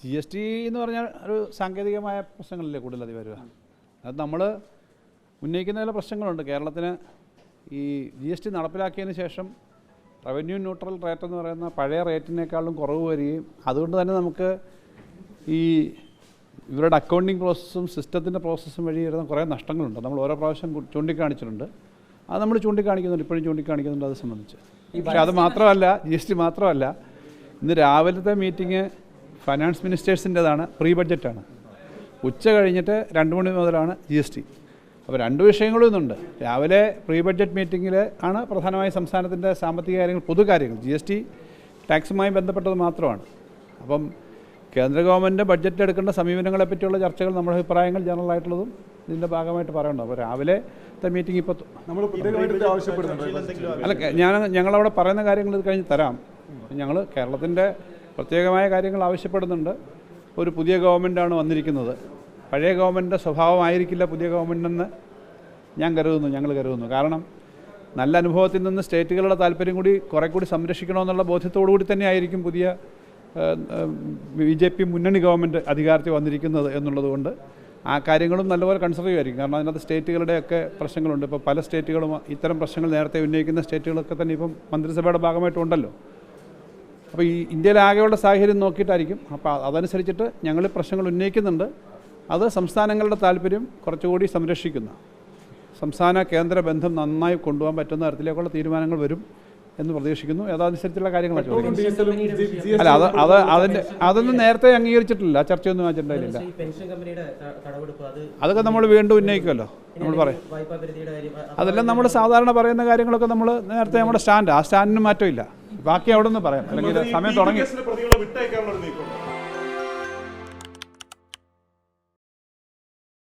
GST എന്ന് പറഞ്ഞാൽ ഒരു സാങ്കേതികമായ പ്രശ്നങ്ങളില്ലേ കൂടുതലത് വരിക. അത് നമ്മൾ ഉന്നയിക്കുന്ന ചില പ്രശ്നങ്ങളുണ്ട്. കേരളത്തിന് ഈ GST നടപ്പിലാക്കിയതിന് ശേഷം റവന്യൂ ന്യൂട്രൽ റേറ്റ് എന്ന് പറയുന്ന പഴയ റേറ്റിനേക്കാളും കുറവ് വരികയും അതുകൊണ്ട് തന്നെ നമുക്ക് ഈ ഇവരുടെ അക്കൗണ്ടിങ് പ്രോസസ്സും സിസ്റ്റത്തിൻ്റെ പ്രോസസ്സും വഴി വരുന്ന കുറേ നഷ്ടങ്ങളുണ്ട്. നമ്മൾ ഓരോ പ്രാവശ്യം ചൂണ്ടിക്കാണിച്ചിട്ടുണ്ട്. അത് നമ്മൾ ചൂണ്ടിക്കാണിക്കുന്നുണ്ട്, ഇപ്പോഴും ചൂണ്ടിക്കാണിക്കുന്നുണ്ട് അത് സംബന്ധിച്ച്. പക്ഷേ അത് മാത്രമല്ല, GST മാത്രമല്ല, ഇന്ന് രാവിലത്തെ മീറ്റിംഗ് ഫൈനാൻസ് മിനിസ്റ്റേഴ്സിൻ്റെതാണ്, പ്രീ ബഡ്ജറ്റാണ്. ഉച്ച കഴിഞ്ഞിട്ട് 2 മണി മുതലാണ് GST. അപ്പോൾ 2 വിഷയങ്ങളും ഇന്നുണ്ട്. രാവിലെ പ്രീ ബഡ്ജറ്റ് മീറ്റിങ്ങിൽ ആണ് പ്രധാനമായും സംസ്ഥാനത്തിൻ്റെ സാമ്പത്തിക കാര്യങ്ങൾ, പൊതുകാര്യങ്ങൾ, GST ടാക്സുമായി ബന്ധപ്പെട്ടത് മാത്രമാണ്. അപ്പം കേന്ദ്ര ഗവൺമെൻറ് ബഡ്ജറ്റ് എടുക്കേണ്ട സമീപനങ്ങളെ പറ്റിയുള്ള ചർച്ചകൾ, നമ്മുടെ അഭിപ്രായങ്ങൾ ജനറലായിട്ടുള്ളതും ഇതിൻ്റെ ഭാഗമായിട്ട് പറയണം. അപ്പോൾ രാവിലത്തെ മീറ്റിംഗ് ഇപ്പോൾ അല്ല, ഞങ്ങളവിടെ പറയുന്ന കാര്യങ്ങൾ ഇത് കഴിഞ്ഞ് തരാം. ഞങ്ങൾ കേരളത്തിൻ്റെ പ്രത്യേകമായ കാര്യങ്ങൾ ആവശ്യപ്പെടുന്നുണ്ട്. ഒരു പുതിയ ഗവൺമെൻറ്റാണ് വന്നിരിക്കുന്നത്. പഴയ ഗവൺമെൻറ്റിൻ്റെ സ്വഭാവമായിരിക്കില്ല പുതിയ ഗവൺമെൻറ്റെന്ന് ഞങ്ങൾ കരുതുന്നു. കാരണം നല്ല അനുഭവത്തിൽ നിന്ന് സ്റ്റേറ്റുകളുടെ താല്പര്യം കൂടി കുറേ കൂടി സംരക്ഷിക്കണമെന്നുള്ള ബോധ്യത്തോടു കൂടി തന്നെയായിരിക്കും പുതിയ BJP മുന്നണി ഗവൺമെൻറ് അധികാരത്തിൽ വന്നിരിക്കുന്നത് എന്നുള്ളതുകൊണ്ട് ആ കാര്യങ്ങളും നല്ലപോലെ കൺസിഡർ ചെയ്യുമായിരിക്കും. കാരണം അതിനകത്ത് സ്റ്റേറ്റുകളുടെയൊക്കെ പ്രശ്നങ്ങളുണ്ട്. ഇപ്പോൾ പല സ്റ്റേറ്റുകളും ഇത്തരം പ്രശ്നങ്ങൾ നേരത്തെ ഉന്നയിക്കുന്ന സ്റ്റേറ്റുകളൊക്കെ തന്നെ ഇപ്പം മന്ത്രിസഭയുടെ ഭാഗമായിട്ടുണ്ടല്ലോ. അപ്പോൾ ഈ ഇന്ത്യയിലാകെയുള്ള സാഹചര്യം നോക്കിയിട്ടായിരിക്കും. അപ്പോൾ അതനുസരിച്ചിട്ട് ഞങ്ങൾ പ്രശ്നങ്ങൾ ഉന്നയിക്കുന്നുണ്ട്. അത് സംസ്ഥാനങ്ങളുടെ താല്പര്യം കുറച്ചുകൂടി സംരക്ഷിക്കുന്ന, സംസ്ഥാന കേന്ദ്ര ബന്ധം നന്നായി കൊണ്ടുപോകാൻ പറ്റുന്ന തരത്തിലേക്കുള്ള തീരുമാനങ്ങൾ വരും എന്ന് പ്രതീക്ഷിക്കുന്നു. അതനുസരിച്ചുള്ള കാര്യങ്ങളാണ് ചോദിക്കുന്നത്. അല്ല, അതൊന്നും നേരത്തെ അംഗീകരിച്ചിട്ടില്ല, ചർച്ചയൊന്നും അജണ്ടയിലില്ല. അതൊക്കെ നമ്മൾ വീണ്ടും ഉന്നയിക്കുമല്ലോ. നമ്മൾ പറയും അതെല്ലാം നമ്മൾ സാധാരണ പറയുന്ന കാര്യങ്ങളൊക്കെ നമ്മൾ നേരത്തെ നമ്മുടെ സ്റ്റാൻഡ്, ആ സ്റ്റാൻഡിന് മാറ്റമില്ല. ബാക്കി അവിടെ നിന്ന് പറയാം, അല്ലെങ്കിൽ സമയം തുടങ്ങി.